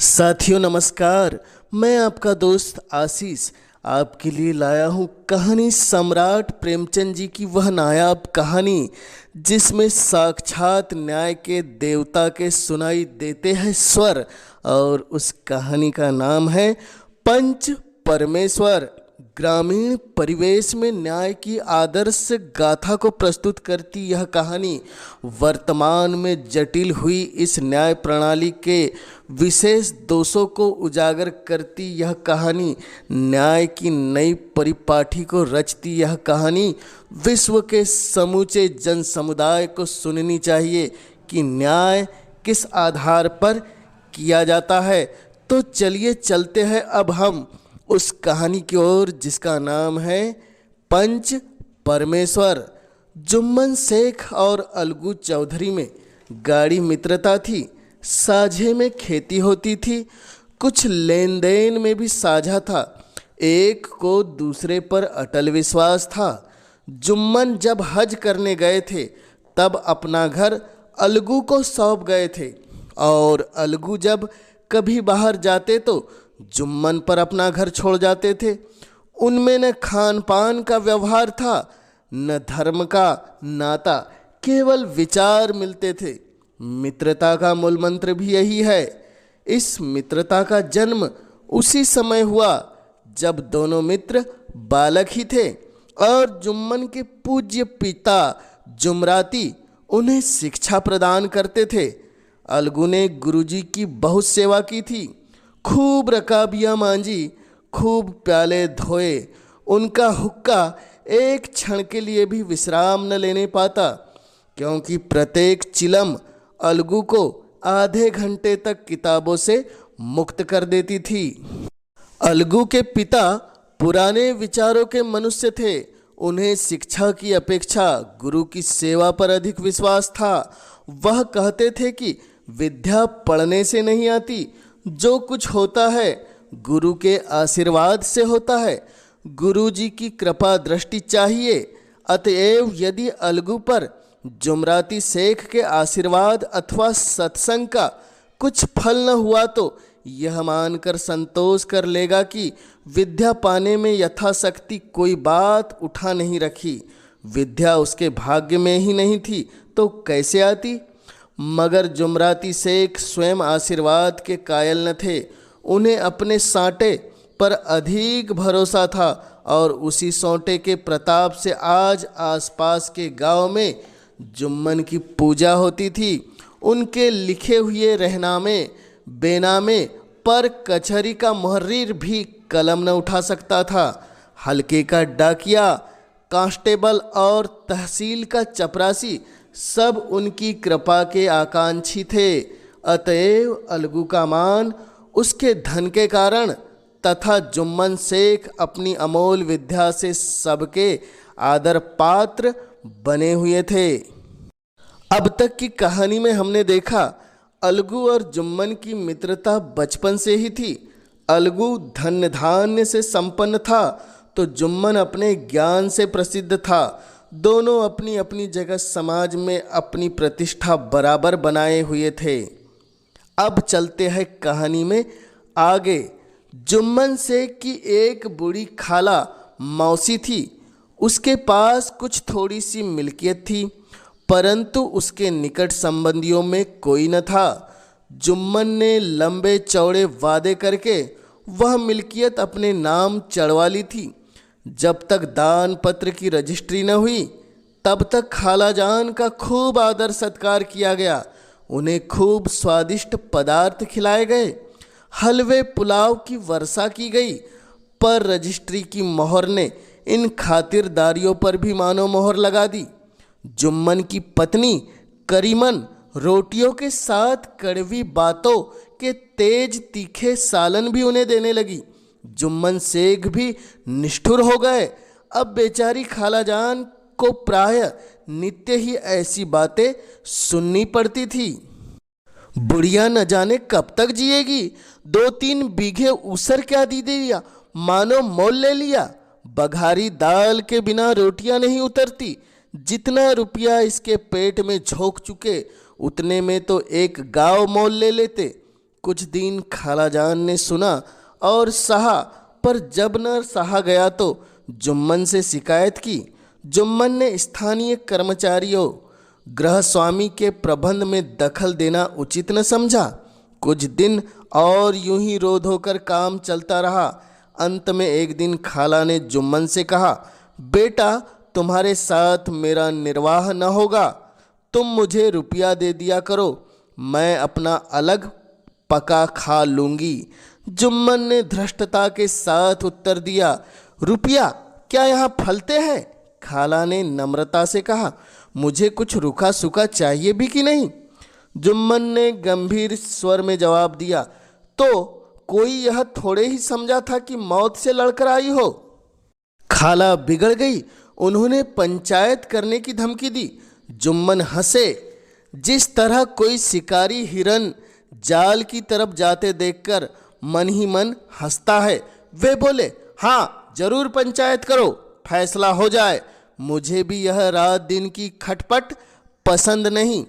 साथियों नमस्कार। मैं आपका दोस्त आशीष आपके लिए लाया हूँ कहानी सम्राट प्रेमचंद जी की, वह नायाब कहानी जिसमें साक्षात न्याय के देवता के सुनाई देते हैं स्वर। और उस कहानी का नाम है पंच परमेश्वर। ग्रामीण परिवेश में न्याय की आदर्श गाथा को प्रस्तुत करती यह कहानी वर्तमान में जटिल हुई इस न्याय प्रणाली के विशेष दोषों को उजागर करती यह कहानी, न्याय की नई परिपाठी को रचती यह कहानी विश्व के समूचे जन समुदाय को सुननी चाहिए कि न्याय किस आधार पर किया जाता है। तो चलिए चलते हैं अब हम उस कहानी की ओर जिसका नाम है पंच परमेश्वर। जुम्मन शेख और अलगू चौधरी में गाढ़ी मित्रता थी, साझे में खेती होती थी, कुछ लेन देन में भी साझा था, एक को दूसरे पर अटल विश्वास था। जुम्मन जब हज करने गए थे तब अपना घर अलगू को सौंप गए थे और अलगू जब कभी बाहर जाते तो जुम्मन पर अपना घर छोड़ जाते थे। उनमें न खान पान का व्यवहार था, न धर्म का नाता, केवल विचार मिलते थे। मित्रता का मूल मंत्र भी यही है। इस मित्रता का जन्म उसी समय हुआ जब दोनों मित्र बालक ही थे और जुम्मन के पूज्य पिता जुमराती उन्हें शिक्षा प्रदान करते थे। अलगू ने गुरुजी की बहुत सेवा की थी, खूब रकाबियाँ मांजी, खूब प्याले धोए। उनका हुक्का एक क्षण के लिए भी विश्राम न लेने पाता, क्योंकि प्रत्येक चिलम अलगू को आधे घंटे तक किताबों से मुक्त कर देती थी। अलगू के पिता पुराने विचारों के मनुष्य थे। उन्हें शिक्षा की अपेक्षा गुरु की सेवा पर अधिक विश्वास था। वह कहते थे कि विद्या पढ़ने से नहीं आती, जो कुछ होता है गुरु के आशीर्वाद से होता है। गुरु जी की कृपा दृष्टि चाहिए। अतएव यदि अलगू पर जुमराती शेख के आशीर्वाद अथवा सत्संग का कुछ फल न हुआ तो यह मानकर संतोष कर लेगा कि विद्या पाने में यथाशक्ति कोई बात उठा नहीं रखी। विद्या उसके भाग्य में ही नहीं थी तो कैसे आती। मगर जुमराती शेख स्वयं आशीर्वाद के कायल न थे। उन्हें अपने साँटे पर अधिक भरोसा था और उसी सौंटे के प्रताप से आज आसपास के गांव में जुम्मन की पूजा होती थी। उनके लिखे हुए रहनामे बेनामे पर कचहरी का मुहर्रिर भी कलम न उठा सकता था। हल्के का डाकिया, कांस्टेबल और तहसील का चपरासी सब उनकी कृपा के आकांक्षी थे। अतएव अलगू का मान उसके धन के कारण तथा जुम्मन शेख अपनी अमोल विद्या से सबके आदर पात्र बने हुए थे। अब तक की कहानी में हमने देखा अलगू और जुम्मन की मित्रता बचपन से ही थी। अलगू धन धान्य से संपन्न था तो जुम्मन अपने ज्ञान से प्रसिद्ध था। दोनों अपनी अपनी जगह समाज में अपनी प्रतिष्ठा बराबर बनाए हुए थे। अब चलते हैं कहानी में आगे। जुम्मन शेख की एक बूढ़ी खाला मौसी थी। उसके पास कुछ थोड़ी सी मिल्कियत थी, परंतु उसके निकट संबंधियों में कोई न था। जुम्मन ने लंबे चौड़े वादे करके वह मिल्कियत अपने नाम चढ़वा ली थी। जब तक दान पत्र की रजिस्ट्री न हुई तब तक खाला जान का खूब आदर सत्कार किया गया। उन्हें खूब स्वादिष्ट पदार्थ खिलाए गए, हलवे पुलाव की वर्षा की गई। पर रजिस्ट्री की मोहर ने इन खातिरदारियों पर भी मानो मोहर लगा दी। जुम्मन की पत्नी करीमन रोटियों के साथ कड़वी बातों के तेज तीखे सालन भी उन्हें देने लगी। जुम्मन शेख भी निष्ठुर हो गए। अब बेचारी खाला जान को प्राय नित्य ही ऐसी बातें सुननी पड़ती थी। बुढ़िया न जाने कब तक जिएगी, 2-3 बीघे ऊसर क्या दी दिया, मानो मोल ले लिया। बघारी दाल के बिना रोटियां नहीं उतरती। जितना रुपया इसके पेट में झोंक चुके उतने में तो एक गांव मोल ले लेते। कुछ दिन खालाजान ने सुना और सहा, पर जब न सहा गया तो जुम्मन से शिकायत की। जुम्मन ने स्थानीय कर्मचारियों गृह स्वामी के प्रबंध में दखल देना उचित न समझा। कुछ दिन और यूं ही रोध होकर काम चलता रहा। अंत में एक दिन खाला ने जुम्मन से कहा, बेटा तुम्हारे साथ मेरा निर्वाह न होगा, तुम मुझे रुपया दे दिया करो, मैं अपना अलग पका खा लूँगी। जुम्मन ने धृष्टता के साथ उत्तर दिया, रुपया क्या यहाँ फलते हैं? खाला ने नम्रता से कहा, मुझे कुछ रुखा सूखा चाहिए भी कि नहीं? जुम्मन ने गंभीर स्वर में जवाब दिया, तो कोई यह थोड़े ही समझा था कि मौत से लड़कर आई हो। खाला बिगड़ गई। उन्होंने पंचायत करने की धमकी दी। जुम्मन हंसे। जिस तरह कोई शिकारी हिरन जाल की तरफ जाते देखकर मन ही मन हंसता है, वे बोले, हाँ जरूर पंचायत करो, फैसला हो जाए। मुझे भी यह रात दिन की खटपट पसंद नहीं।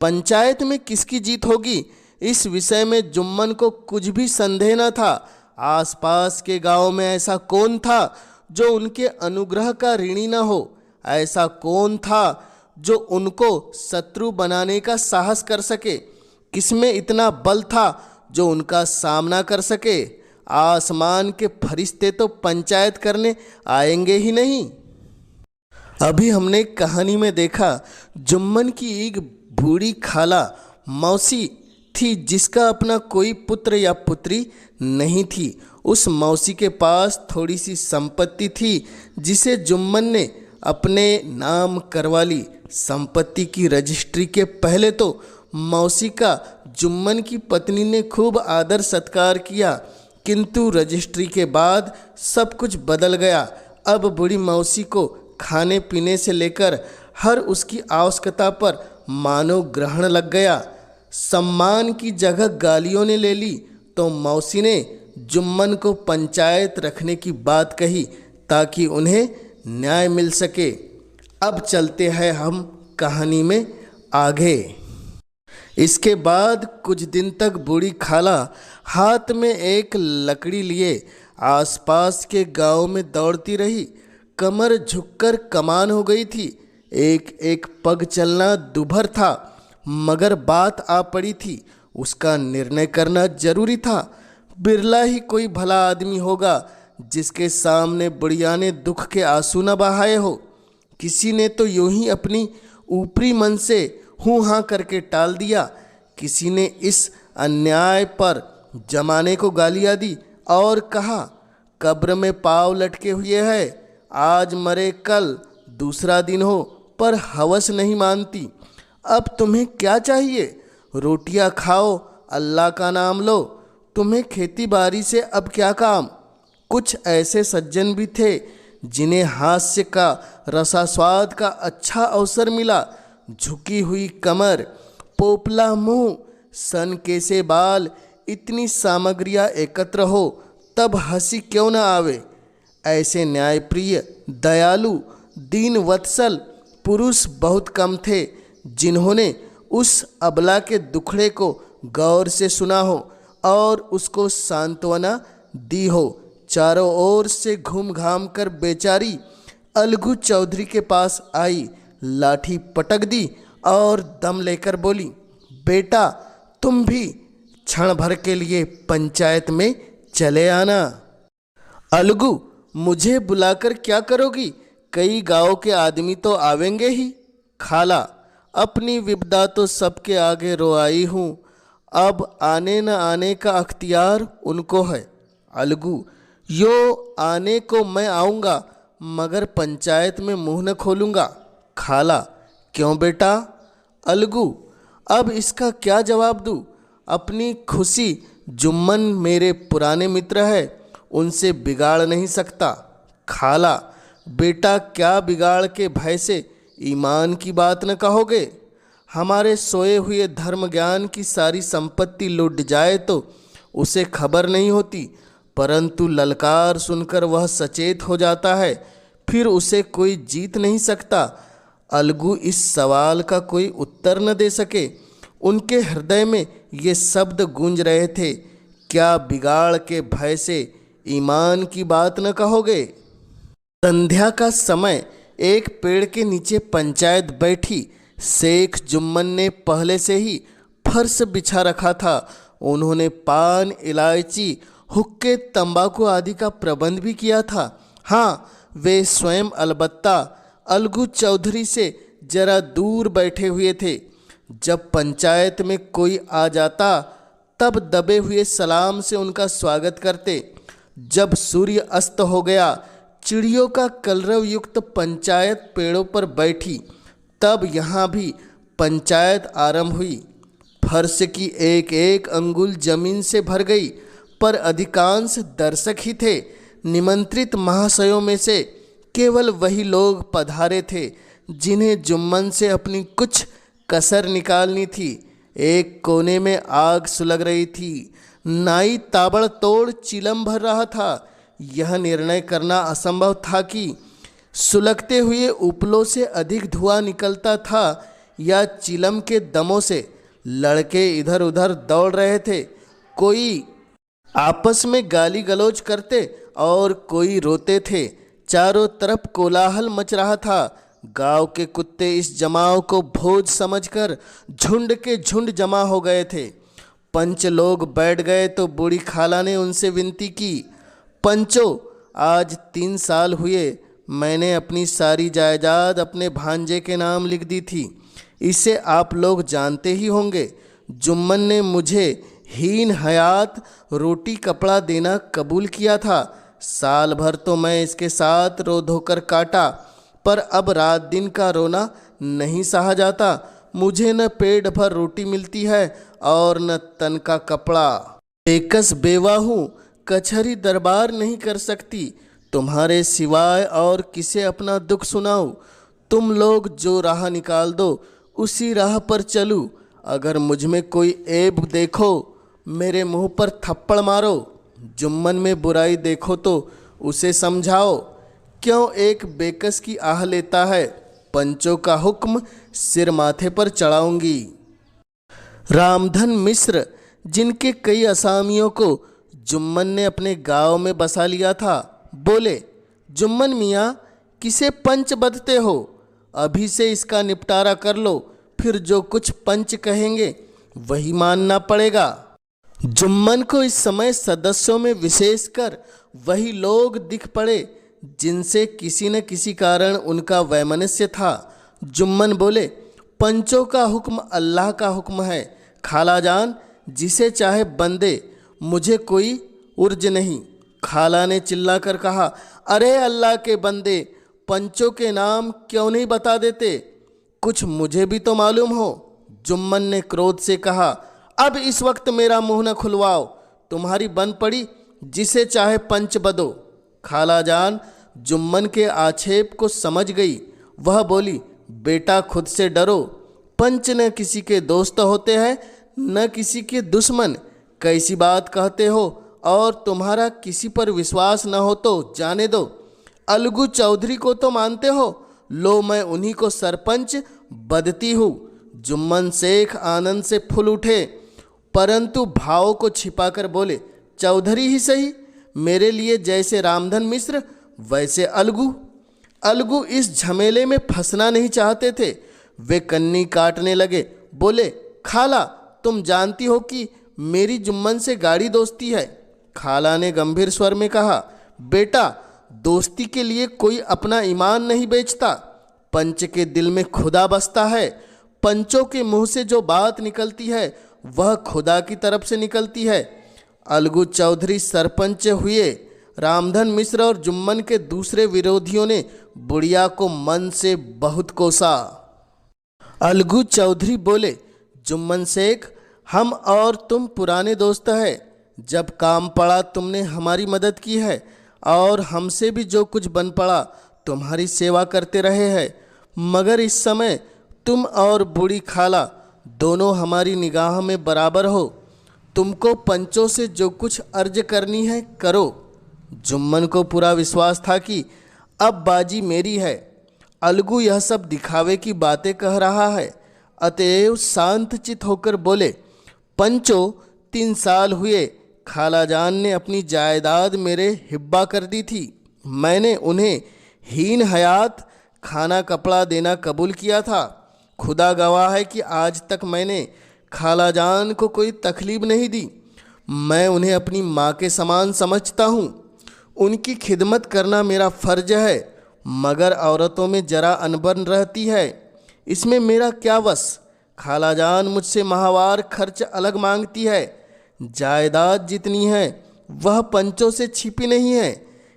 पंचायत में किसकी जीत होगी, इस विषय में जुम्मन को कुछ भी संदेह न था। आसपास के गांव में ऐसा कौन था जो उनके अनुग्रह का ऋणी न हो? ऐसा कौन था जो उनको शत्रु बनाने का साहस कर सके? किसमें इतना बल था जो उनका सामना कर सके? आसमान के फरिश्ते तो पंचायत करने आएंगे ही नहीं। अभी हमने कहानी में देखा, जुम्मन की एक बूढ़ी खाला मौसी थी जिसका अपना कोई पुत्र या पुत्री नहीं थी। उस मौसी के पास थोड़ी सी संपत्ति थी जिसे जुम्मन ने अपने नाम करवा ली। संपत्ति की रजिस्ट्री के पहले तो मौसी का जुम्मन की पत्नी ने खूब आदर सत्कार किया, किंतु रजिस्ट्री के बाद सब कुछ बदल गया। अब बूढ़ी मौसी को खाने पीने से लेकर हर उसकी आवश्यकता पर मानो ग्रहण लग गया। सम्मान की जगह गालियों ने ले ली तो मौसी ने जुम्मन को पंचायत रखने की बात कही ताकि उन्हें न्याय मिल सके। अब चलते हैं हम कहानी में आगे। इसके बाद कुछ दिन तक बूढ़ी खाला हाथ में एक लकड़ी लिए आसपास के गांव में दौड़ती रही। कमर झुककर कमान हो गई थी। एक एक पग चलना दुभर था, मगर बात आ पड़ी थी। उसका निर्णय करना जरूरी था। बिरला ही कोई भला आदमी होगा जिसके सामने बुढ़िया ने दुख के आंसू न बहाए हो। किसी ने तो यूं ही अपनी ऊपरी मन से हूँ हाँ करके टाल दिया। किसी ने इस अन्याय पर जमाने को गालियाँ दी और कहा, कब्र में पाँव लटके हुए है, आज मरे कल दूसरा दिन हो, पर हवस नहीं मानती। अब तुम्हें क्या चाहिए? रोटियां खाओ, अल्लाह का नाम लो, तुम्हें खेती बाड़ी से अब क्या काम? कुछ ऐसे सज्जन भी थे जिन्हें हास्य का रसास्वाद का अच्छा अवसर मिला। झुकी हुई कमर, पोपला मुंह, सनके से बाल, इतनी सामग्रियां एकत्र हो तब हंसी क्यों न आवे। ऐसे न्यायप्रिय, दयालु, दीन वत्सल पुरुष बहुत कम थे जिन्होंने उस अबला के दुखड़े को गौर से सुना हो और उसको सांत्वना दी हो। चारों ओर से घूम घाम कर बेचारी अलगू चौधरी के पास आई, लाठी पटक दी और दम लेकर बोली, बेटा तुम भी क्षण भर के लिए पंचायत में चले आना। अलगू, मुझे बुलाकर क्या करोगी? कई गांव के आदमी तो आवेंगे ही। खाला, अपनी विपदा तो सबके आगे रो आई हूँ, अब आने न आने का अख्तियार उनको है। अलगू, यो आने को मैं आऊँगा मगर पंचायत में मुंह न खोलूँगा। खाला, क्यों बेटा? अलगू, अब इसका क्या जवाब दूँ? अपनी खुशी जुम्मन मेरे पुराने मित्र है, उनसे बिगाड़ नहीं सकता। खाला, बेटा क्या बिगाड़ के भय से ईमान की बात न कहोगे? हमारे सोए हुए धर्म ज्ञान की सारी संपत्ति लुट जाए तो उसे खबर नहीं होती, परंतु ललकार सुनकर वह सचेत हो जाता है, फिर उसे कोई जीत नहीं सकता। अलगू इस सवाल का कोई उत्तर न दे सके। उनके हृदय में ये शब्द गूंज रहे थे, क्या बिगाड़ के भय से ईमान की बात न कहोगे। संध्या का समय एक पेड़ के नीचे पंचायत बैठी। शेख जुम्मन ने पहले से ही फर्श बिछा रखा था। उन्होंने पान, इलायची, हुक्के, तंबाकू आदि का प्रबंध भी किया था। हाँ, वे स्वयं अलबत्ता अलगू चौधरी से जरा दूर बैठे हुए थे। जब पंचायत में कोई आ जाता तब दबे हुए सलाम से उनका स्वागत करते। जब सूर्य अस्त हो गया, चिड़ियों का कलरव युक्त पंचायत पेड़ों पर बैठी, तब यहाँ भी पंचायत आरंभ हुई। फर्श की एक एक अंगुल जमीन से भर गई, पर अधिकांश दर्शक ही थे। निमंत्रित महाशयों में से केवल वही लोग पधारे थे जिन्हें जुम्मन से अपनी कुछ कसर निकालनी थी। एक कोने में आग सुलग रही थी। नाई ताबड़तोड़ चिलम भर रहा था। यह निर्णय करना असंभव था कि सुलगते हुए उपलों से अधिक धुआं निकलता था या चिलम के दमों से। लड़के इधर उधर दौड़ रहे थे। कोई आपस में गाली गलौज करते और कोई रोते थे। चारों तरफ कोलाहल मच रहा था। गांव के कुत्ते इस जमाव को भोज समझकर झुंड के झुंड जमा हो गए थे। पंच लोग बैठ गए तो बूढ़ी खाला ने उनसे विनती की, पंचो, आज 3 साल हुए मैंने अपनी सारी जायदाद अपने भांजे के नाम लिख दी थी। इसे आप लोग जानते ही होंगे। जुम्मन ने मुझे हीन हयात रोटी कपड़ा देना कबूल किया था। साल भर तो मैं इसके साथ रो धोकर काटा, पर अब रात दिन का रोना नहीं सहा जाता। मुझे न पेट भर रोटी मिलती है और न तन का कपड़ा। बेकस बेवा हूँ, कचहरी दरबार नहीं कर सकती। तुम्हारे सिवाय और किसे अपना दुख सुनाऊं। तुम लोग जो राह निकाल दो उसी राह पर चलूं। अगर मुझ में कोई ऐब देखो मेरे मुंह पर थप्पड़ मारो। जुम्मन में बुराई देखो तो उसे समझाओ। क्यों एक बेकस की आह लेता है। पंचों का हुक्म सिर माथे पर चढ़ाऊंगी। रामधन मिश्र, जिनके कई असामियों को जुम्मन ने अपने गांव में बसा लिया था, बोले, जुम्मन मियाँ, किसे पंच बदते हो। अभी से इसका निपटारा कर लो, फिर जो कुछ पंच कहेंगे वही मानना पड़ेगा। जुम्मन को इस समय सदस्यों में विशेषकर वही लोग दिख पड़े जिनसे किसी न किसी कारण उनका वैमनस्य था। जुम्मन बोले, पंचों का हुक्म अल्लाह का हुक्म है। खाला जान जिसे चाहे बंदे, मुझे कोई उर्ज नहीं। खाला ने चिल्लाकर कहा, अरे अल्लाह के बंदे, पंचों के नाम क्यों नहीं बता देते, कुछ मुझे भी तो मालूम हो। जुम्मन ने क्रोध से कहा, अब इस वक्त मेरा मुंह न खुलवाओ। तुम्हारी बन पड़ी, जिसे चाहे पंच बदो। खाला जान जुम्मन के आक्षेप को समझ गई। वह बोली, बेटा खुद से डरो। पंच न किसी के दोस्त होते हैं न किसी के दुश्मन। कैसी बात कहते हो, और तुम्हारा किसी पर विश्वास न हो तो जाने दो। अलगू चौधरी को तो मानते हो, लो मैं उन्हीं को सरपंच बदती हूँ। जुम्मन शेख आनंद से फूल उठे, परंतु भाव को छिपाकर बोले, चौधरी ही सही, मेरे लिए जैसे रामधन मिश्र वैसे अलगू। अलगू इस झमेले में फंसना नहीं चाहते थे। वे कन्नी काटने लगे। बोले, खाला, तुम जानती हो कि मेरी जुम्मन से गाढ़ी दोस्ती है। खाला ने गंभीर स्वर में कहा, बेटा, दोस्ती के लिए कोई अपना ईमान नहीं बेचता। पंच के दिल में खुदा बसता है। पंचों के मुंह से जो बात निकलती है वह खुदा की तरफ से निकलती है। अलगू चौधरी सरपंच हुए। रामधन मिश्र और जुम्मन के दूसरे विरोधियों ने बुढ़िया को मन से बहुत कोसा। अलगू चौधरी बोले, जुम्मन शेख, हम और तुम पुराने दोस्त हैं। जब काम पड़ा तुमने हमारी मदद की है और हमसे भी जो कुछ बन पड़ा तुम्हारी सेवा करते रहे हैं। मगर इस समय तुम और बूढ़ी खाला दोनों हमारी निगाह में बराबर हो। तुमको पंचों से जो कुछ अर्ज करनी है करो। जुम्मन को पूरा विश्वास था कि अब बाजी मेरी है। अलगू यह सब दिखावे की बातें कह रहा है। अतएव शांतचित होकर बोले, पंचो 3 साल हुए खालाजान ने अपनी जायदाद मेरे हिब्बा कर दी थी। मैंने उन्हें हीन हयात खाना कपड़ा देना कबूल किया था। खुदा गवाह है कि आज तक मैंने खालाजान को कोई तकलीफ नहीं दी। मैं उन्हें अपनी माँ के समान समझता हूँ। उनकी खिदमत करना मेरा फ़र्ज है, मगर औरतों में जरा अनबन रहती है, इसमें मेरा क्या वश। खालाजान मुझसे माहवार खर्च अलग मांगती है। जायदाद जितनी है वह पंचों से छिपी नहीं है।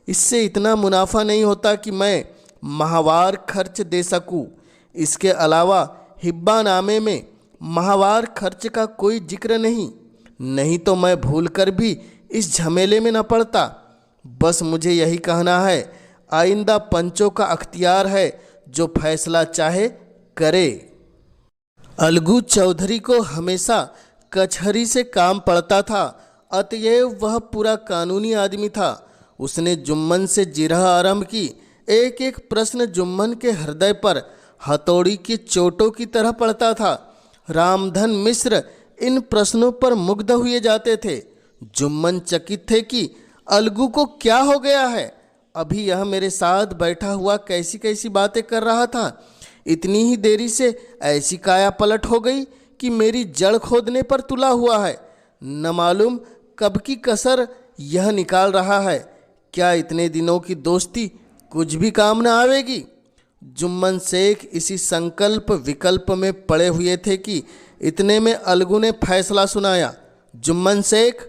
इससे इतना मुनाफा नहीं होता कि मैं माहवार खर्च दे सकूं। इसके अलावा हिब्बा नामे में माहवार खर्च का कोई जिक्र नहीं तो मैं भूलकर भी इस झमेले में न पड़ता। बस मुझे यही कहना है, आइंदा पंचों का अख्तियार है, जो फैसला चाहे करे। अलगू चौधरी को हमेशा कचहरी से काम पड़ता था, अतएव वह पूरा कानूनी आदमी था। उसने जुम्मन से जिरह आरंभ की। एक एक प्रश्न जुम्मन के हृदय पर हथौड़ी की चोटों की तरह पड़ता था। रामधन मिश्र इन प्रश्नों पर मुग्ध हुए जाते थे। जुम्मन चकित थे कि अलगू को क्या हो गया है। अभी यह मेरे साथ बैठा हुआ कैसी कैसी बातें कर रहा था, इतनी ही देरी से ऐसी काया पलट हो गई कि मेरी जड़ खोदने पर तुला हुआ है। न मालूम कब की कसर यह निकाल रहा है। क्या इतने दिनों की दोस्ती कुछ भी काम न आवेगी। जुम्मन शेख इसी संकल्प विकल्प में पड़े हुए थे कि इतने में अलगू ने फैसला सुनाया। जुम्मन शेख,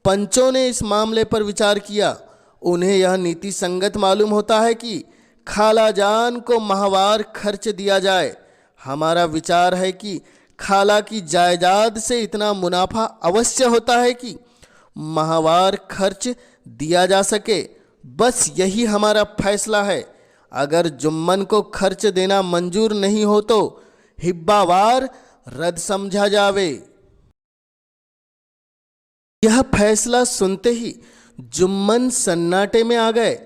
पंचों ने इस मामले पर विचार किया। उन्हें यह नीति संगत मालूम होता है कि खालाजान को माहवार खर्च दिया जाए। हमारा विचार है कि खाला की जायदाद से इतना मुनाफा अवश्य होता है कि माहवार खर्च दिया जा सके। बस यही हमारा फैसला है। अगर जुम्मन को खर्च देना मंजूर नहीं हो तो हिब्बावार रद्द समझा जावे। यह फैसला सुनते ही जुम्मन सन्नाटे में आ गए।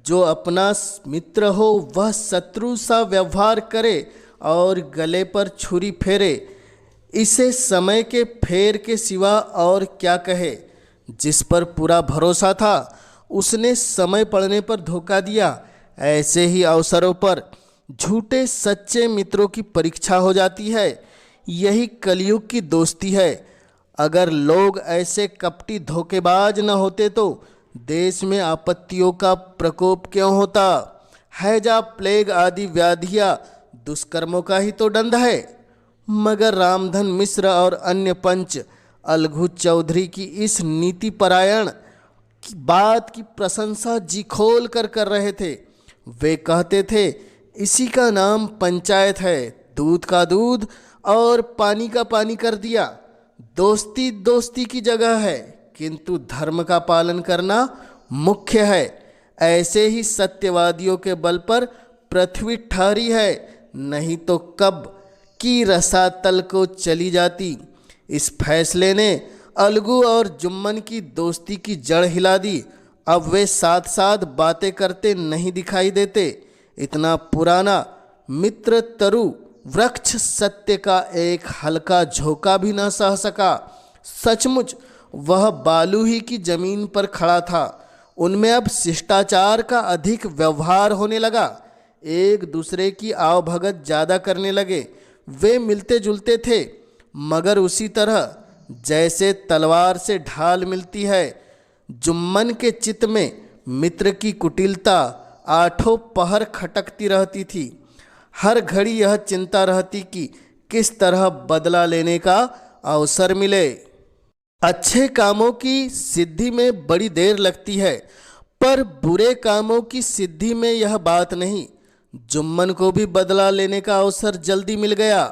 जो अपना मित्र हो वह शत्रु सा व्यवहार करे और गले पर छुरी फेरे, इसे समय के फेर के सिवा और क्या कहे। जिस पर पूरा भरोसा था उसने समय पड़ने पर धोखा दिया। ऐसे ही अवसरों पर झूठे सच्चे मित्रों की परीक्षा हो जाती है। यही कलयुग की दोस्ती है। अगर लोग ऐसे कपटी धोखेबाज न होते तो देश में आपत्तियों का प्रकोप क्यों होता। हैजा, प्लेग आदि व्याधियाँ दुष्कर्मों का ही तो दंड है। मगर रामधन मिश्र और अन्य पंच अलगू चौधरी की इस नीति परायण की बात की प्रशंसा जी खोल कर रहे थे। वे कहते थे, इसी का नाम पंचायत है। दूध का दूध और पानी का पानी कर दिया। दोस्ती दोस्ती की जगह है, किंतु धर्म का पालन करना मुख्य है। ऐसे ही सत्यवादियों के बल पर पृथ्वी ठहरी है, नहीं तो कब की रसातल को चली जाती। इस फैसले ने अलगू और जुम्मन की दोस्ती की जड़ हिला दी। अब वे साथ साथ बातें करते नहीं दिखाई देते। इतना पुराना मित्र तरु वृक्ष सत्य का एक हल्का झोंका भी न सह सका। सचमुच वह बालू ही की जमीन पर खड़ा था। उनमें अब शिष्टाचार का अधिक व्यवहार होने लगा। एक दूसरे की आवभगत ज़्यादा करने लगे। वे मिलते जुलते थे, मगर उसी तरह जैसे तलवार से ढाल मिलती है। जुम्मन के चित्त में मित्र की कुटिलता आठों पहर खटकती रहती थी। हर घड़ी यह चिंता रहती कि किस तरह बदला लेने का अवसर मिले। अच्छे कामों की सिद्धि में बड़ी देर लगती है, पर बुरे कामों की सिद्धि में यह बात नहीं। जुम्मन को भी बदला लेने का अवसर जल्दी मिल गया।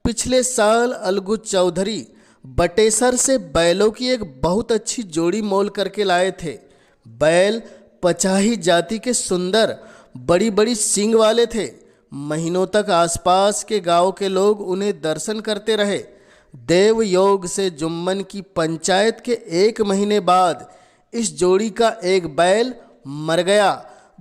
पिछले साल अलगू चौधरी बटेसर से बैलों की एक बहुत अच्छी जोड़ी मोल करके लाए थे। बैल पचाही जाति के सुंदर बड़ी बड़ी सींग वाले थे। महीनों तक आसपास के गांव के लोग उन्हें दर्शन करते रहे। देव योग से जुम्मन की पंचायत के 1 महीने बाद इस जोड़ी का एक बैल मर गया।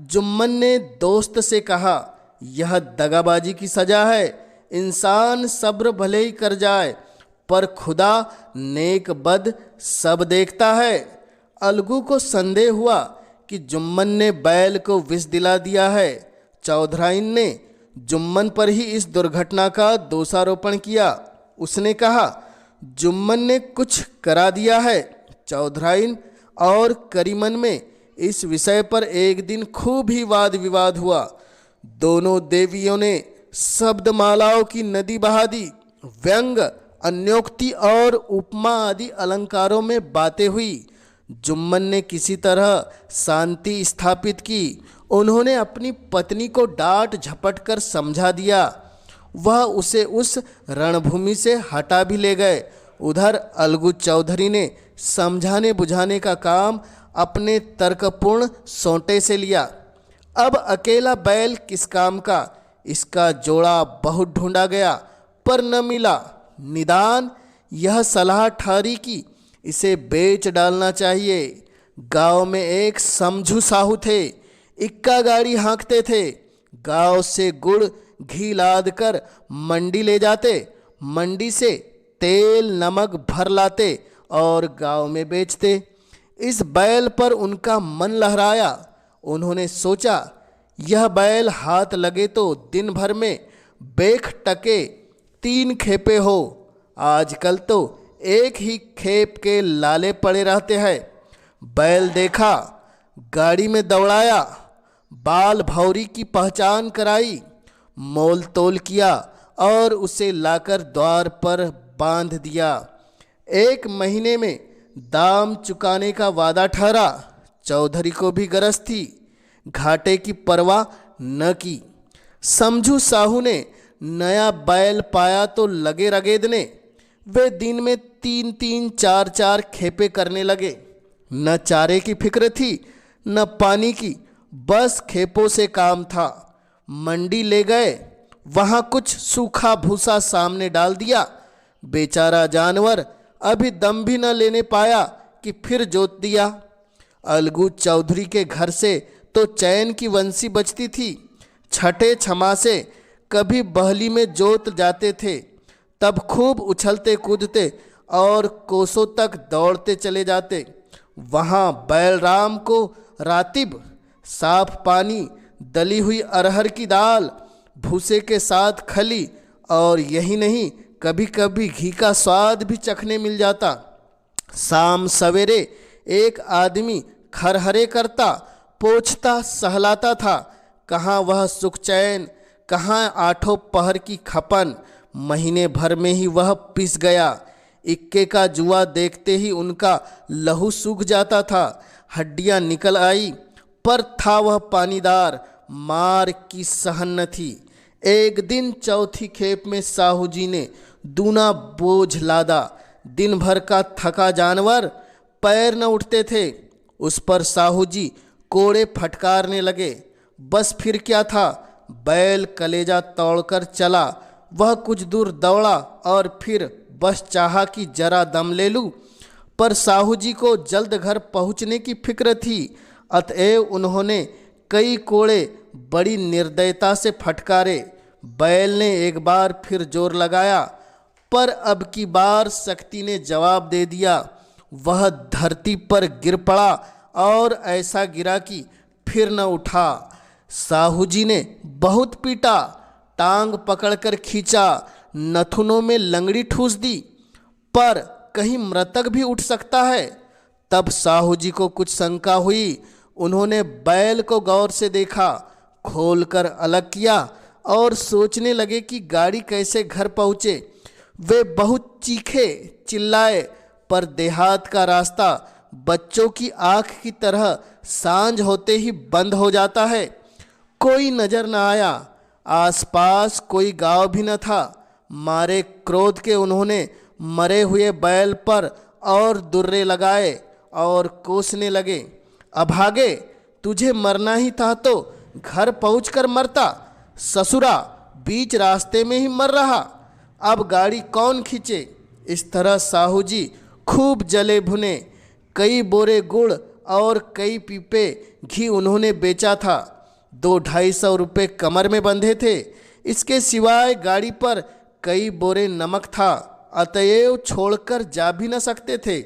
जुम्मन ने दोस्त से कहा, यह दगाबाजी की सजा है। इंसान सब्र भले ही कर जाए, पर खुदा नेक बद सब देखता है। अलगू को संदेह हुआ कि जुम्मन ने बैल को विष दिला दिया है। चौधराइन ने जुम्मन पर ही इस दुर्घटना का दोषारोपण किया। उसने कहा, जुम्मन ने कुछ करा दिया है। चौधराइन और करीमन में इस विषय पर एक दिन खूब ही वाद विवाद हुआ। दोनों देवियों ने शब्दमालाओं की नदी बहा दी। व्यंग, अन्योक्ति और उपमा आदि अलंकारों में बातें हुई। जुम्मन ने किसी तरह शांति स्थापित की। उन्होंने अपनी पत्नी को डांट झपट कर समझा दिया। वह उसे उस रणभूमि से हटा भी ले गए। उधर अलगू चौधरी ने समझाने बुझाने का काम अपने तर्कपूर्ण सोंटे से लिया। अब अकेला बैल किस काम का, इसका जोड़ा बहुत ढूंढा गया पर न मिला। निदान यह सलाह ठहरी कि इसे बेच डालना चाहिए। गांव में एक समझू साहू थे, इक्का गाड़ी हाँकते थे। गांव से गुड़ घी लाद कर मंडी ले जाते, मंडी से तेल नमक भर लाते और गांव में बेचते। इस बैल पर उनका मन लहराया। उन्होंने सोचा, यह बैल हाथ लगे तो दिन भर में बेख टके 3 खेपे हो। आजकल तो एक ही खेप के लाले पड़े रहते हैं। बैल देखा, गाड़ी में दौड़ाया, बाल भौरी की पहचान कराई, मोल तोल किया और उसे लाकर द्वार पर बांध दिया। 1 महीने में दाम चुकाने का वादा ठहरा। चौधरी को भी गरज थी, घाटे की परवाह न की। समझू साहू ने नया बैल पाया तो लगे रगेदने। वे दिन में 3-3, 4-4 खेपे करने लगे। न चारे की फिक्र थी न पानी की, बस खेपों से काम था। मंडी ले गए, वहाँ कुछ सूखा भूसा सामने डाल दिया। बेचारा जानवर अभी दम भी न लेने पाया कि फिर जोत दिया। अलगू चौधरी के घर से तो चैन की वंशी बजती थी। छठे छमासे कभी बहली में जोत जाते थे, तब खूब उछलते कूदते और कोसों तक दौड़ते चले जाते। वहाँ बैलराम को रातिब, साफ पानी, दली हुई अरहर की दाल, भूसे के साथ खली और यही नहीं, कभी कभी घी का स्वाद भी चखने मिल जाता। शाम सवेरे एक आदमी खरहरे करता, पोंछता, सहलाता था। कहाँ वह सुख चैन, कहाँ 8 पहर की खपन। महीने भर में ही वह पिस गया। इक्के का जुआ देखते ही उनका लहू सूख जाता था, हड्डियां निकल आई, पर था वह पानीदार, मार की सहन न थी। एक दिन चौथी खेप में साहू जी ने दूना बोझ लादा। दिन भर का थका जानवर, पैर न उठते थे। उस पर साहू जी कोड़े फटकारने लगे। बस फिर क्या था, बैल कलेजा तोड़कर चला। वह कुछ दूर दौड़ा और फिर बस चाहा कि जरा दम ले लूं, पर साहू जी को जल्द घर पहुंचने की फिक्र थी। अतएव उन्होंने कई कोड़े बड़ी निर्दयता से फटकारे। बैल ने एक बार फिर जोर लगाया, पर अब की बार शक्ति ने जवाब दे दिया। वह धरती पर गिर पड़ा और ऐसा गिरा कि फिर न उठा। साहू जी ने बहुत पीटा, टांग पकड़कर खींचा, नथुनों में लंगड़ी ठूस दी, पर कहीं मृतक भी उठ सकता है। तब साहू जी को कुछ शंका हुई। उन्होंने बैल को गौर से देखा, खोलकर अलग किया और सोचने लगे कि गाड़ी कैसे घर पहुँचे। वे बहुत चीखे, चिल्लाए, पर देहात का रास्ता बच्चों की आँख की तरह सांझ होते ही बंद हो जाता है। कोई नजर न आया, आसपास कोई गांव भी न था। मारे क्रोध के उन्होंने मरे हुए बैल पर और दुर्रे लगाए और कोसने लगे। अभागे, तुझे मरना ही था तो घर पहुंचकर मरता। ससुरा, बीच रास्ते में ही मर रहा। अब गाड़ी कौन खींचे। इस तरह साहू जी खूब जले भुने। कई बोरे गुड़ और कई पीपे घी उन्होंने बेचा था। 200-250 रुपये कमर में बंधे थे। इसके सिवाय गाड़ी पर कई बोरे नमक था, अतएव छोड़कर जा भी न सकते थे।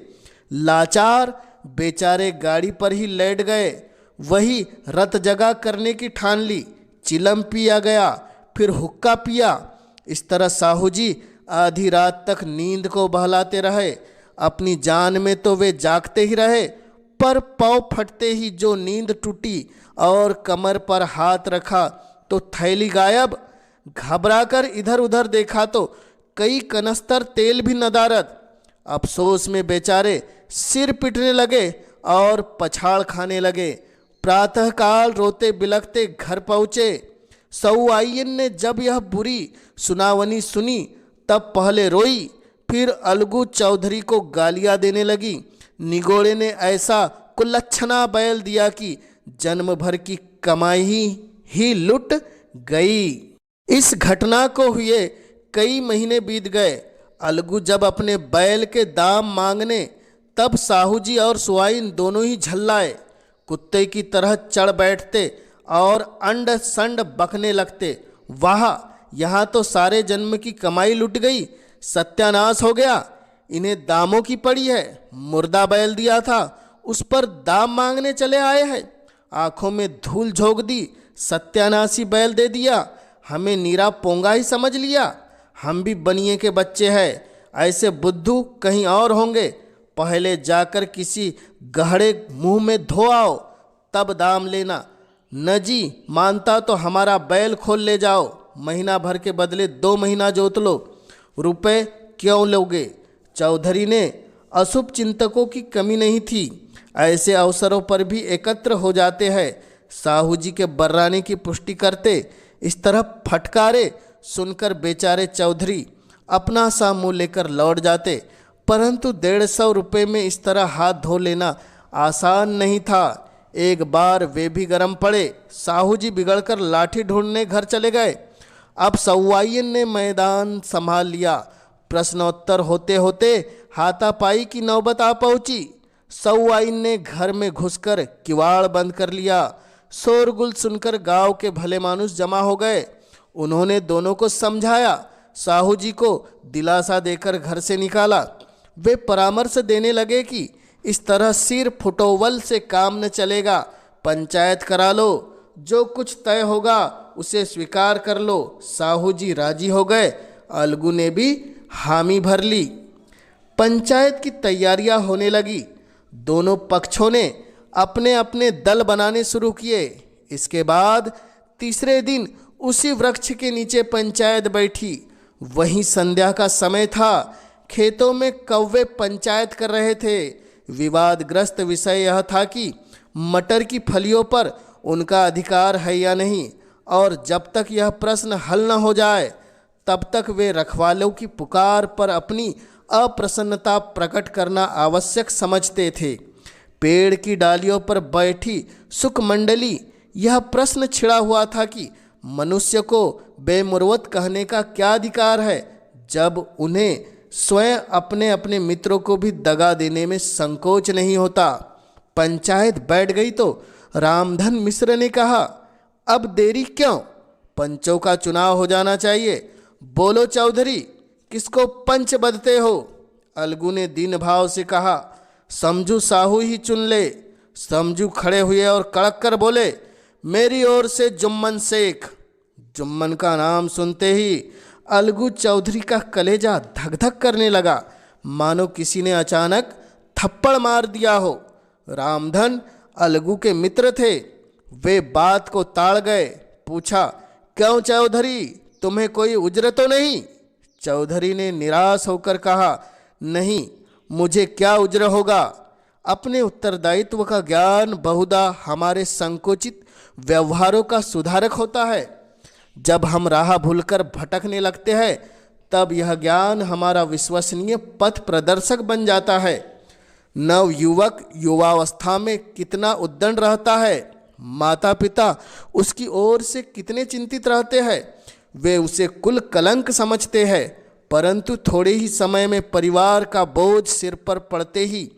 लाचार बेचारे गाड़ी पर ही लेट गए। वही रत जगा करने की ठान ली। चिलम पिया गया, फिर हुक्का पिया। इस तरह साहू जी आधी रात तक नींद को बहलाते रहे। अपनी जान में तो वे जागते ही रहे, पर पाँव फटते ही जो नींद टूटी और कमर पर हाथ रखा तो थैली गायब। घबराकर इधर उधर देखा तो कई कनस्तर तेल भी नदारद। अफसोस में बेचारे सिर पिटने लगे और पछाड़ खाने लगे। प्रातःकाल रोते बिलखते घर पहुँचे। सउआइन ने जब यह बुरी सुनावनी सुनी तब पहले रोई, फिर अलगू चौधरी को गालियां देने लगी। निगोड़े ने ऐसा कुलच्छना बैल दिया कि जन्म भर की कमाई ही लुट गई। इस घटना को हुए कई महीने बीत गए। अलगू जब अपने बैल के दाम मांगने तब साहू जी और सुआइन दोनों ही झल्लाए। कुत्ते की तरह चढ़ बैठते और अंड संड बकने लगते। वाह, यहाँ तो सारे जन्म की कमाई लुट गई, सत्यानाश हो गया। इन्हें दामों की पड़ी है। मुर्दा बैल दिया था, उस पर दाम मांगने चले आए हैं। आंखों में धूल झोंक दी, सत्यानाशी बैल दे दिया। हमें नीरा पोंगा ही समझ लिया। हम भी बनिए के बच्चे हैं, ऐसे बुद्धू कहीं और होंगे। पहले जाकर किसी गहरे मुंह में धो आओ, तब दाम लेना। न जी मानता तो हमारा बैल खोल ले जाओ, महीना भर के बदले 2 महीना जोत लो। रुपए क्यों लोगे? चौधरी ने अशुभ चिंतकों की कमी नहीं थी, ऐसे अवसरों पर भी एकत्र हो जाते हैं। साहू जी के बर्राने की पुष्टि करते। इस तरह फटकारे सुनकर बेचारे चौधरी अपना सा मुँह लेकर लौट जाते। परंतु 150 रुपये में इस तरह हाथ धो लेना आसान नहीं था। एक बार वे भी गर्म पड़े। साहू जी बिगड़कर लाठी ढूंढने घर चले गए। अब सउआइन ने मैदान संभाल लिया। प्रश्नोत्तर होते होते हाथापाई की नौबत आ पहुंची। सउआइन ने घर में घुसकर किवाड़ बंद कर लिया। शोरगुल सुनकर गांव के भले मानुस जमा हो गए। उन्होंने दोनों को समझाया, साहू जी को दिलासा देकर घर से निकाला। वे परामर्श देने लगे कि इस तरह सिर फुटोवल से काम न चलेगा, पंचायत करा लो, जो कुछ तय होगा उसे स्वीकार कर लो। साहू जी राजी हो गए। अलगू ने भी हामी भर ली। पंचायत की तैयारियां होने लगी। दोनों पक्षों ने अपने अपने दल बनाने शुरू किए। इसके बाद तीसरे दिन उसी वृक्ष के नीचे पंचायत बैठी। वहीं संध्या का समय था। खेतों में कौवे पंचायत कर रहे थे। विवादग्रस्त विषय यह था कि मटर की फलियों पर उनका अधिकार है या नहीं, और जब तक यह प्रश्न हल न हो जाए तब तक वे रखवालों की पुकार पर अपनी अप्रसन्नता प्रकट करना आवश्यक समझते थे। पेड़ की डालियों पर बैठी सुख मंडली यह प्रश्न छिड़ा हुआ था कि मनुष्य को बेमुरवत कहने का क्या अधिकार है, जब उन्हें स्वयं अपने अपने मित्रों को भी दगा देने में संकोच नहीं होता। पंचायत बैठ गई तो रामधन मिश्र ने कहा, अब देरी क्यों? पंचों का चुनाव हो जाना चाहिए। बोलो चौधरी, किसको पंच बदते हो? अलगू ने दीन भाव से कहा, समझू साहू ही चुन ले। समझू खड़े हुए और कड़क कर बोले, मेरी ओर से जुम्मन शेख। जुम्मन का नाम सुनते ही अलगू चौधरी का कलेजा धक धक करने लगा, मानो किसी ने अचानक थप्पड़ मार दिया हो। रामधन अलगू के मित्र थे। वे बात को ताड़ गए। पूछा, क्यों चौधरी, तुम्हें कोई उज्र तो नहीं? चौधरी ने निराश होकर कहा, नहीं, मुझे क्या उज्र होगा। अपने उत्तरदायित्व का ज्ञान बहुधा हमारे संकुचित व्यवहारों का सुधारक होता है। जब हम राह भूलकर भटकने लगते हैं तब यह ज्ञान हमारा विश्वसनीय पथ प्रदर्शक बन जाता है। नव युवक युवावस्था में कितना उद्दंड रहता है, माता पिता उसकी ओर से कितने चिंतित रहते हैं। वे उसे कुल कलंक समझते हैं, परंतु थोड़े ही समय में परिवार का बोझ सिर पर पड़ते ही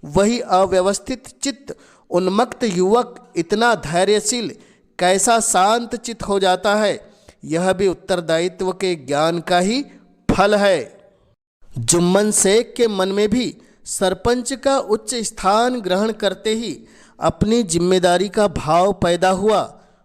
वही अव्यवस्थित चित्त उन्मत्त युवक इतना धैर्यशील, कैसा शांत चित्त हो जाता है यह भी उत्तरदायित्व के ज्ञान का ही फल है। जुम्मन शेख के मन में भी सरपंच का उच्च स्थान ग्रहण करते ही अपनी जिम्मेदारी का भाव पैदा हुआ।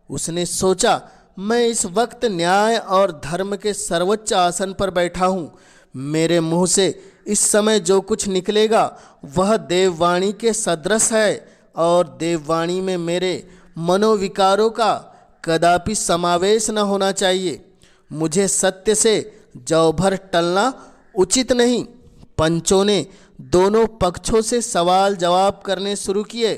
उसने सोचा, मैं इस वक्त न्याय और धर्म के सर्वोच्च आसन पर बैठा हूँ। मेरे मुंह से इस समय जो कुछ निकलेगा वह देववाणी के सदृश है और देववाणी में मेरे मनोविकारों का कदापि समावेश न होना चाहिए। मुझे सत्य से जौ भर टलना उचित नहीं। पंचों ने दोनों पक्षों से सवाल जवाब करने शुरू किए।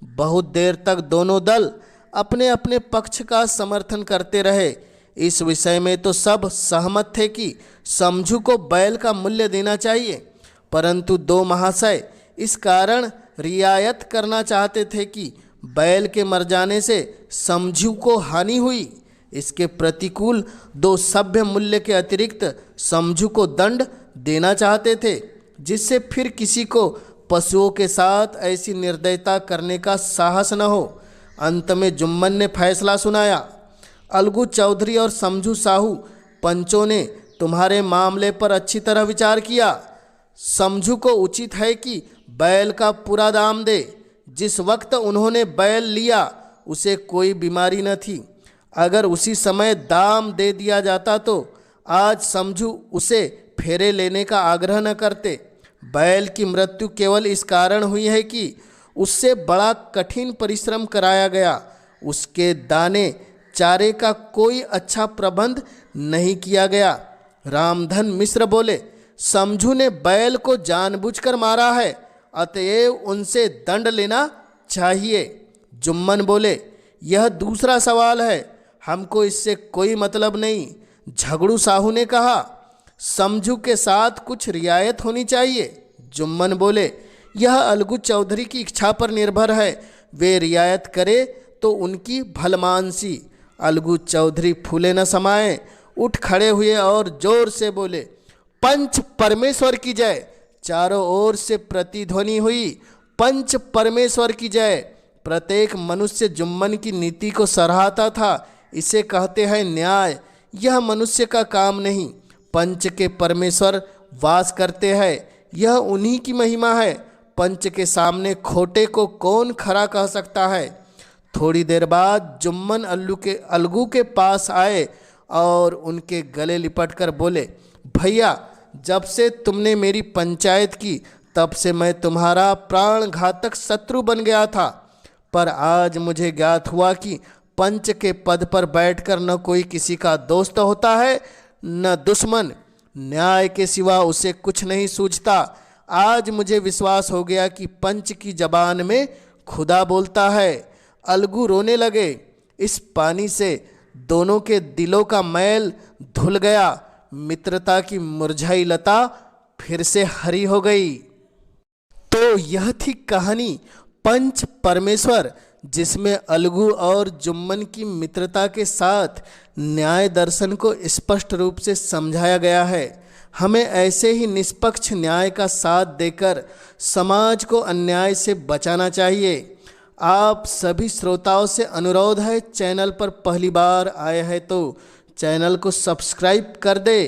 बहुत देर तक दोनों दल अपने अपने पक्ष का समर्थन करते रहे। इस विषय में तो सब सहमत थे कि समझू को बैल का मूल्य देना चाहिए, परंतु दो महाशय इस कारण रियायत करना चाहते थे कि बैल के मर जाने से समझू को हानि हुई। इसके प्रतिकूल दो सभ्य मूल्य के अतिरिक्त समझू को दंड देना चाहते थे, जिससे फिर किसी को पशुओं के साथ ऐसी निर्दयता करने का साहस न हो। अंत में जुम्मन ने फैसला सुनाया, अलगू चौधरी और समझू साहू, पंचों ने तुम्हारे मामले पर अच्छी तरह विचार किया। समझू को उचित है कि बैल का पूरा दाम दे। जिस वक्त उन्होंने बैल लिया उसे कोई बीमारी न थी। अगर उसी समय दाम दे दिया जाता तो आज समझू उसे फेरे लेने का आग्रह न करते। बैल की मृत्यु केवल इस कारण हुई है कि उससे बड़ा कठिन परिश्रम कराया गया। उसके दाने चारे का कोई अच्छा प्रबंध नहीं किया गया। रामधन मिश्र बोले, समझू ने बैल को जानबूझकर मारा है, अतएव उनसे दंड लेना चाहिए। जुम्मन बोले, यह दूसरा सवाल है, हमको इससे कोई मतलब नहीं। झगड़ू साहू ने कहा, समझू के साथ कुछ रियायत होनी चाहिए। जुम्मन बोले, यह अलगू चौधरी की इच्छा पर निर्भर है, वे रियायत करे तो उनकी भलमानसी। अलगू चौधरी फूले न समाये, उठ खड़े हुए और जोर से बोले, पंच परमेश्वर की जय। चारों ओर से प्रतिध्वनि हुई, पंच परमेश्वर की जय। प्रत्येक मनुष्य जुम्मन की नीति को सराहता था। इसे कहते हैं न्याय। यह मनुष्य का काम नहीं, पंच के परमेश्वर वास करते हैं, यह उन्हीं की महिमा है। पंच के सामने खोटे को कौन खरा कह सकता है। थोड़ी देर बाद जुम्मन अलगू के पास आए और उनके गले लिपटकर बोले, भैया, जब से तुमने मेरी पंचायत की तब से मैं तुम्हारा प्राणघातक शत्रु बन गया था, पर आज मुझे ज्ञात हुआ कि पंच के पद पर बैठकर न कोई किसी का दोस्त होता है न दुश्मन। न्याय के सिवा उसे कुछ नहीं सूझता। आज मुझे विश्वास हो गया कि पंच की जबान में खुदा बोलता है। अलगू रोने लगे। इस पानी से दोनों के दिलों का मैल धुल गया। मित्रता की मुरझाई लता फिर से हरी हो गई। तो यह थी कहानी पंच परमेश्वर, जिसमें अलगू और जुम्मन की मित्रता के साथ न्याय दर्शन को स्पष्ट रूप से समझाया गया है। हमें ऐसे ही निष्पक्ष न्याय का साथ देकर समाज को अन्याय से बचाना चाहिए। आप सभी श्रोताओं से अनुरोध है, चैनल पर पहली बार आए हैं तो चैनल को सब्सक्राइब कर दे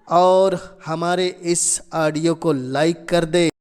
और हमारे इस ऑडियो को लाइक कर दे।